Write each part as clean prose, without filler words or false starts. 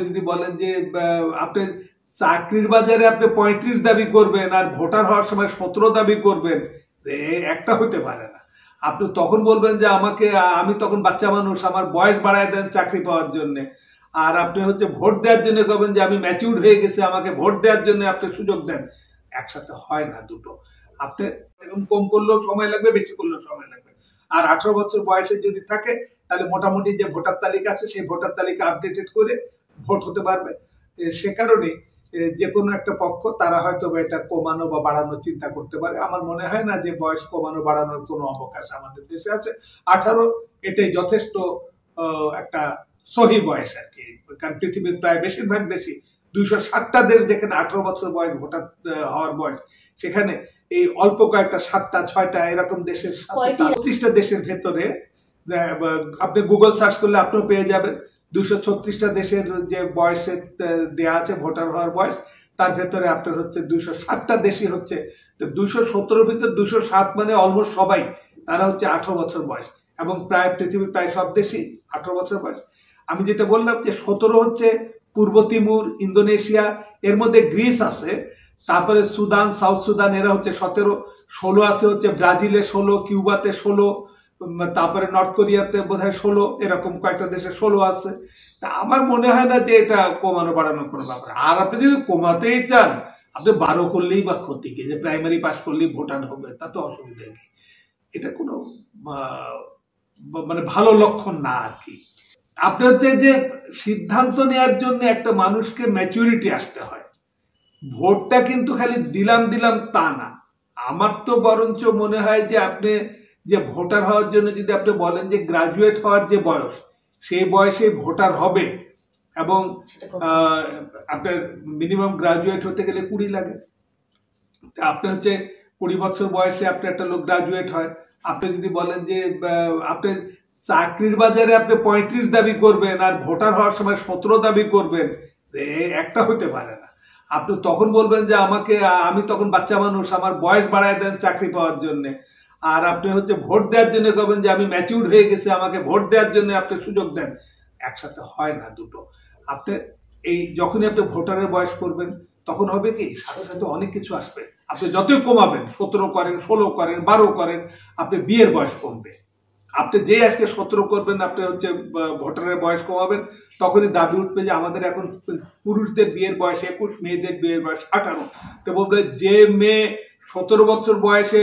যদি বলেন যে আপনি চাকরির বাজারে আপনি 35 দাবি করবেন আর ভোটার হওয়ার সময় 17 দাবি করবেন, একটা হতে পারে না। আপনি তখন বলবেন যে আমি তখন বাচ্চা মানুষ, আমার বয়স বাড়ায় দেন চাকরি পাওয়ার জন্য। আর আপনি হচ্ছে ভোট দেওয়ার জন্য করবেন যে আমি ম্যাচিউর হয়ে গেছি, আমাকে ভোট দেওয়ার জন্য আপনি সুযোগ দেন। একসাথে হয় না দুটো। আপনি কম করলেও সময় লাগবে, বেশি করলেও সময় লাগবে। আর 18 বছর বয়সে যদি থাকে তাহলে মোটামুটি যে ভোটার তালিকা আছে সেই ভোটার তালিকা আপডেটেড করে ভোট হতে পারবে। সে কারণে যে কোনো একটা পক্ষ তারা হয়তো এটা কমানো বা বাড়ানোর চিন্তা করতে পারে। আমার মনে হয় না যে বয়স কমানো বাড়ানোর কোনো অবকাশ আমাদের দেশে আছে। 18 এটাই যথেষ্ট একটা সহি বয়স আর কি। কারণ পৃথিবীর প্রায় বেশিরভাগ দেশই 260টা দেশ যেখানে 18 বছর বয়স ভোটার হওয়ার বয়স, সেখানে এই অল্প কয়েকটা 7টা 6টা এরকম দেশের 30টা দেশের ভেতরে আপনি গুগল সার্চ করলে আপনিও পেয়ে যাবেন 236টা দেশের যে বয়সে দেয়া আছে ভোটার হওয়ার বয়স, তার ভেতরে আপনার হচ্ছে 260টা দেশই হচ্ছে 217 ভিতরে 207 মানে অলমোস্ট সবাই তারা হচ্ছে 18 বছর বয়স। এবং প্রায় পৃথিবীর প্রায় সব দেশই 18 বছর বয়স। আমি যেটা বললাম যে 17 হচ্ছে পূর্ব তিমুর, ইন্দোনেশিয়া, এর মধ্যে গ্রিস আছে, তারপরে সুদান, সাউথ সুদান, এরা হচ্ছে 17। 16 আছে হচ্ছে ব্রাজিলে 16, কিউবাতে 16, তারপরে নর্থ কোরিয়াতে বোধহয় 16, এরকম কয়েকটা দেশে 16 আছে। তা আমার মনে হয় না যে এটা কমানো বাড়ানোর কোনো ব্যাপার। আর আপনি যদি কমাতেই চান, আপনি 12 করলেই বা ক্ষতি কি, যে প্রাইমারি পাস করলেই ভোটার হবে, তা তো অসুবিধা কি। এটা কোনো মানে ভালো লক্ষণ না আর কি। আপনি হচ্ছে যে সিদ্ধান্ত নেওয়ার জন্য একটা মানুষকে ম্যাচুরিটি আসতে হয়। ভোটটা কিন্তু খালি দিলাম দিলাম তা না। আমার তো বরঞ্চ মনে হয় যে আপনি যে ভোটার হওয়ার জন্য যদি আপনি বলেন যে গ্রাজুয়েট হওয়ার যে বয়স, সেই বয়সে ভোটার হবে, এবং আপনার মিনিমাম গ্রাজুয়েট হতে গেলে 20 লাগে। আপনি হচ্ছে 20 বছর বয়সে আপনি একটা লোক গ্রাজুয়েট হয়, আপনি যদি বলেন যে আপনি চাকরির বাজারে আপনি 35 দাবি করবেন আর ভোটার হওয়ার সময় 17 দাবি করবেন, একটা হতে পারে না। আপনি তখন বলবেন যে আমি তখন বাচ্চা মানুষ, আমার বয়স বাড়ায় দেন চাকরি পাওয়ার জন্য। আর আপনি হচ্ছে ভোট দেওয়ার জন্য করবেন যে আমি ম্যাচিউর হয়ে গেছি, আমাকে ভোট দেওয়ার জন্য আপনি সুযোগ দেন। একসাথে হয় না দুটো। আপনি যখনই আপনি ভোটারের বয়স করবেন তখন হবে কি, সাথে সাথে অনেক কিছু আসবে। আপনি যতই কমাবেন, 17 করেন, 16 করেন, 12 করেন, আপনি বিয়ের বয়স কমবে। আপনি যে আজকে 17 করবেন, আপনি হচ্ছে ভোটারের বয়স কমাবেন, তখনই দাবি উঠবে যে আমাদের এখন পুরুষদের বিয়ের বয়স 21, মেয়েদের বিয়ের বয়স 18। তো বলবে যে মেয়ে 17 বছর বয়সে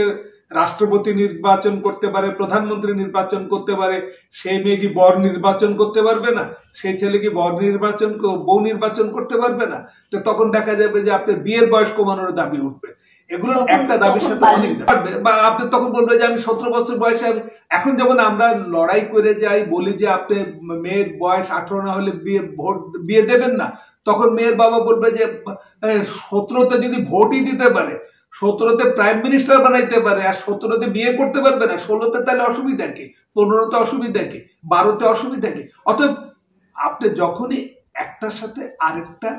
রাষ্ট্রপতি নির্বাচন করতে পারে, প্রধানমন্ত্রী নির্বাচন করতে পারে, সেই মেয়ে কি বর নির্বাচন করতে পারবে না? সেই ছেলে কি বউ নির্বাচন করতে পারবে না? তো তখন দেখা যাবে যে আপনার বিয়ের বয়স কমানোর দাবি উঠবে। এগুলো একটা দাবির সাথে অনেক বাড়বে। বা আপনি তখন বলবে যে আমি 17 বছর বয়সে, এখন যেমন আমরা লড়াই করে যাই, বলি যে আপনি মেয়ের বয়স 18 না হলে বিয়ে দেবেন না, তখন মেয়ের বাবা বলবে যে 17তে যদি ভোটই দিতে পারে, 17তে প্রাইম মিনিস্টার বানাইতে পারে, আর 17তে বিয়ে করতে পারবে না, 16তে তাহলে অসুবিধা কি, 15তে অসুবিধা কি, 12তে অসুবিধা কি? অতএব আপনি যখনই একটার সাথে আরেকটা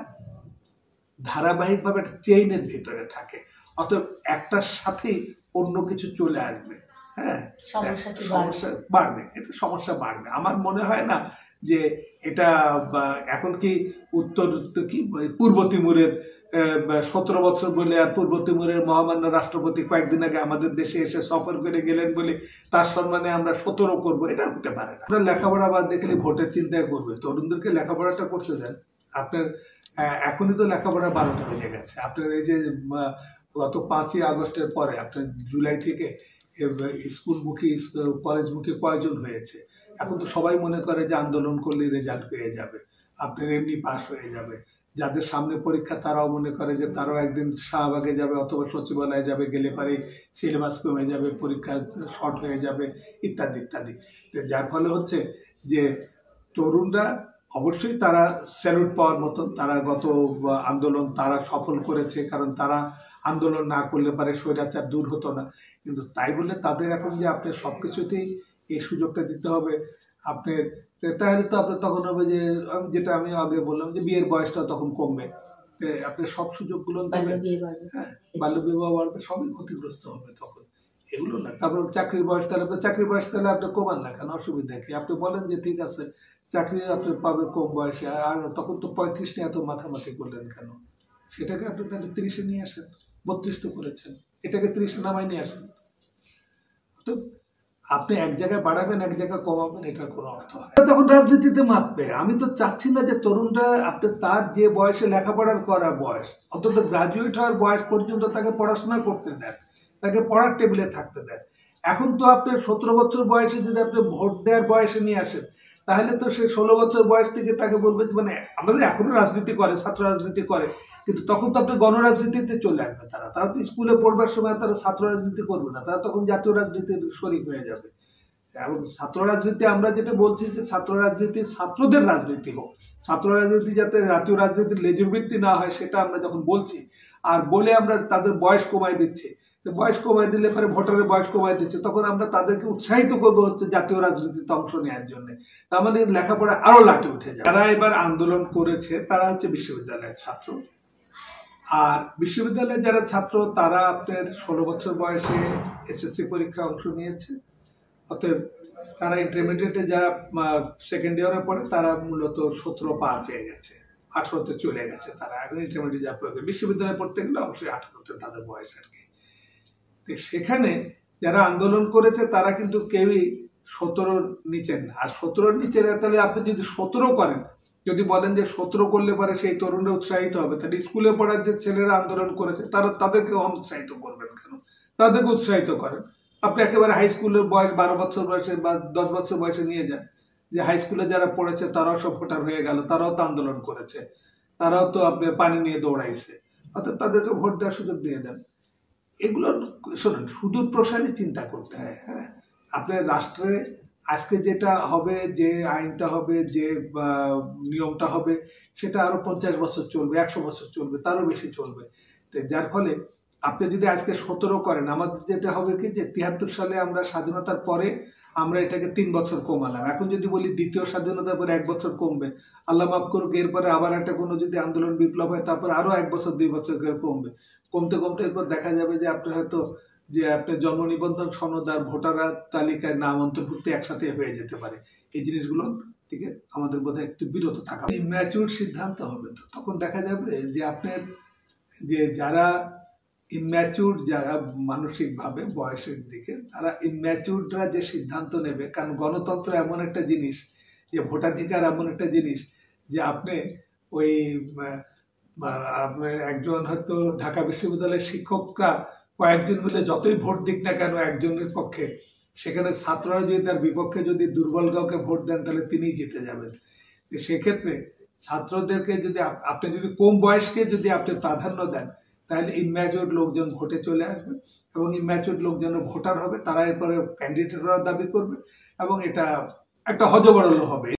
ধারাবাহিকভাবে একটা চেইনের ভিতরে থাকে, অতএব একটার সাথেই অন্য কিছু চলে আসবে। হ্যাঁ, সমস্যা বাড়বে, এটা সমস্যা বাড়বে। আমার মনে হয় না যে এটা এখন কি পূর্ব তিমুরের 17 বছর বলে, আর পূর্ব তিমুরের মহামান্য রাষ্ট্রপতি কয়েকদিন আগে আমাদের দেশে এসে সফর করে গেলেন বলে তার সম্মানে আমরা 17 করবো, এটা হতে পারে না। আমরা লেখাপড়া বাদ দেখলে ভোটের চিন্তায় করবে। তরুণদেরকে লেখাপড়াটা করতে দেন। আপনার এখনই তো লেখাপড়া 12টা বেজে গেছে। আপনার এই যে গত 5ই আগস্টের পরে আপনার জুলাই থেকে স্কুলমুখী কলেজমুখী কয়জন হয়েছে? এখন তো সবাই মনে করে যে আন্দোলন করলে রেজাল্ট পেয়ে যাবে, আপনার এমনি পাস হয়ে যাবে। যাদের সামনে পরীক্ষা তারাও মনে করে যে তারাও একদিন শাহবাগে যাবে অথবা সচিবালয়ে যাবে, গেলে পারে সিলেবাস কমে যাবে, পরীক্ষা শর্ট হয়ে যাবে, ইত্যাদি ইত্যাদি। যার ফলে হচ্ছে যে তরুণরা অবশ্যই তারা স্যালুট পাওয়ার মতন, তারা গত আন্দোলন তারা সফল করেছে, কারণ তারা আন্দোলন না করলে পারে স্বৈরাচার দূর হতো না। কিন্তু তাই বলে তাদের এখন যে আপনার সব কিছুতেই এই সুযোগটা দিতে হবে আপনার, তাহলে তো আপনার তখন হবে যে যেটা আমি আগে বললাম যে বিয়ের বয়সটা তখন কমবে, আপনার সব সুযোগগুলো দেবেন। হ্যাঁ, বাল্যবিবাহ বাড়বে, সবই ক্ষতিগ্রস্ত হবে তখন। এগুলো না। তারপর চাকরির বয়স, তাহলে আপনার চাকরির বয়স তাহলে আপনি কমান না কেন, অসুবিধা কি? আপনি বলেন যে ঠিক আছে চাকরি আপনি পাবে কম বয়সে, আর তখন তো 35 নিয়ে এত মাথামাতি করলেন কেন? সেটাকে আপনি তাহলে 30-এ নিয়ে আসেন। 32 তো করেছেন, এটাকে 30-এ নামায় নিয়ে আসেন। তো আপনি এক জায়গায় বাড়াবেন, এক জায়গায় কমাবেন, এটার কোনো অর্থ হয় না। তখন রাজনীতিতে মাতবে। আমি তো চাচ্ছি না যে তরুণরা আপনি তার যে বয়সে লেখাপড়ার করার বয়স, অন্তত গ্রাজুয়েট হওয়ার বয়স পর্যন্ত তাকে পড়াশোনা করতে দেন, তাকে পড়ার টেবিলে থাকতে দেন। এখন তো আপনি 17 বছর বয়সে যদি আপনি ভোট দেওয়ার বয়সে নিয়ে আসেন, তাহলে তো সে 16 বছর বয়স থেকে তাকে বলবে যে মানে আমাদের এখনো রাজনীতি করে, ছাত্র রাজনীতি করে, কিন্তু তখন তো আপনি গণরাজনীতিতে চলে আসবে। তারা তো স্কুলে পড়বার সময় তারা ছাত্র রাজনীতি করবে না, তারা তখন জাতীয় রাজনীতির শরিক হয়ে যাবে। এবং ছাত্র রাজনীতি আমরা যেটা বলছি যে ছাত্র রাজনীতি ছাত্রদের রাজনীতি হোক, ছাত্র রাজনীতি যাতে জাতীয় রাজনীতির লেজুর ভিত্তি না হয় সেটা আমরা যখন বলছি, আর বলে আমরা তাদের বয়স কমাই দিচ্ছি, বয়স কমাই দিলে পরে ভোটারের বয়স কমাই দিচ্ছে, তখন আমরা তাদেরকে উৎসাহিত করবো হচ্ছে জাতীয় রাজনীতিতে অংশ নেওয়ার জন্য। তার মানে লেখাপড়া আরো লাটে উঠে যায়। যারা এবার আন্দোলন করেছে তারা হচ্ছে বিশ্ববিদ্যালয়ের ছাত্র, আর বিশ্ববিদ্যালয়ের যারা ছাত্র তারা আপনার 16 বছর বয়সে এসএসসি পরীক্ষা অংশ নিয়েছে। অতএব তারা ইন্টারমিডিয়েটে যারা সেকেন্ড ইয়ারে পড়ে তারা মূলত 17 পার হয়ে গেছে, 18তে চলে গেছে। তারা এখন ইন্টারমিডিয়েট যা পড়ে, বিশ্ববিদ্যালয়ে পড়তে গেলে অবশ্যই 18তে তাদের বয়স আর কি। তো সেখানে যারা আন্দোলন করেছে তারা কিন্তু কেউই 17-র নিচে না। আর 17-র নিচে তাহলে আপনি যদি 17 করেন, যদি বলেন যে 17 করলে পরে সেই তরুণরা উৎসাহিত হবে, তাহলে স্কুলে পড়ার যে ছেলেরা আন্দোলন করেছে তাদেরকে অনুৎসাহিত করবেন কেন? তাদেরকে উৎসাহিত করেন। আপনি একেবারে হাই স্কুলের বয়স 12 বছর বয়সে বা 10 বছর বয়সে নিয়ে যান, যে হাই স্কুলে যারা পড়েছে তারাও সব ভোটার হয়ে গেল, তারাও তো আন্দোলন করেছে, তারাও তো আপনার পানি নিয়ে দৌড়াইছে, অর্থাৎ তাদেরকে ভোট দেওয়ার সুযোগ দিয়ে দেন। এগুলো শোনেন, সুদূর প্রসারী চিন্তা করতে হয়। হ্যাঁ, আপনার রাষ্ট্রে আজকে যেটা হবে, যে আইনটা হবে, যে নিয়মটা হবে, সেটা আরো 50 বছর চলবে, 100 বছর চলবে, তারও বেশি চলবে। তো যার ফলে আপনি যদি আজকে 17 করেন, আমাদের যেটা হবে কি যে 73 সালে আমরা স্বাধীনতার পরে আমরা এটাকে 3 বছর কমালাম। এখন যদি বলি দ্বিতীয় স্বাধীনতার পরে 1 বছর কমবে, আল্লাহ মাফ করুক, এরপরে আবার একটা কোনো যদি আন্দোলন বিপ্লব হয়, তারপর আরো 1 বছর 2 বছর করে কমবে। কমতে কমতে এরপর দেখা যাবে যে আপনার হয়তো যে আপনার জন্ম নিবন্ধন সনদ আর ভোটার তালিকায় নাম অন্তর্ভুক্তি একসাথে হয়ে যেতে পারে। এই জিনিসগুলো থেকে আমাদের বোধহয় একটু বিরত থাকা, ম্যাচিউর সিদ্ধান্ত হবে। তো তখন দেখা যাবে যে আপনার যে যারা ইম্যাচিউর, যারা মানসিকভাবে বয়সের দিকে, তারা ইম্যাচিউররা যে সিদ্ধান্ত নেবে, কারণ গণতন্ত্র এমন একটা জিনিস, যে ভোটাধিকার এমন একটা জিনিস যে আপনি ওই আপনার একজন হয়তো ঢাকা বিশ্ববিদ্যালয়ের শিক্ষকরা কয়েকজন মিলে যতই ভোট দিক না কেন একজনের পক্ষে, সেখানে ছাত্ররা যদি তার বিপক্ষে যদি দুর্বল কাউকে ভোট দেন তাহলে তিনিই জিতে যাবেন। সেক্ষেত্রে ছাত্রদেরকে যদি আপনি যদি কম বয়সকে যদি আপনি প্রাধান্য দেন, তাহলে ইম্যাচিউর লোকজন ভোটে চলে আসবে, এবং ইম্যাচিউর লোকজন ভোটার হবে, তারা এরপরে ক্যান্ডিডেটরা দাবি করবে, এবং এটা একটা হযবরল হবে।